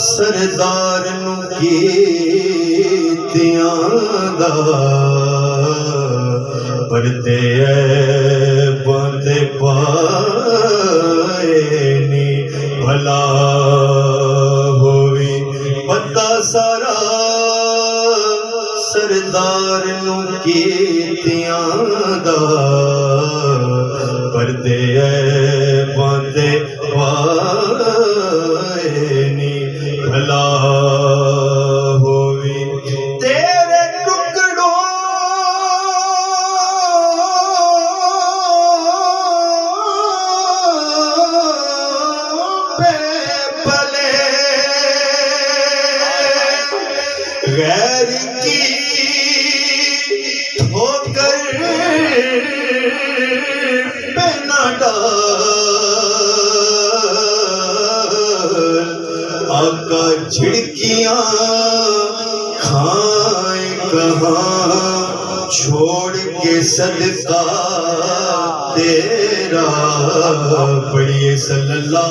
سردار نو کیتیاں دا پردے باندے پائے نی بھلا ہوئی پتہ سارا سردار نو کیتیاں دا پردے باندے پائے نی بھلا ہوئی تیرے ٹکڑوں پہ پلے غیر کی ٹھوکر پہ نہ ڈال آقا جھڑکیاں کھائیں کہاں چھوڑ کے صدقہ تیرا پڑھیے صلی اللہ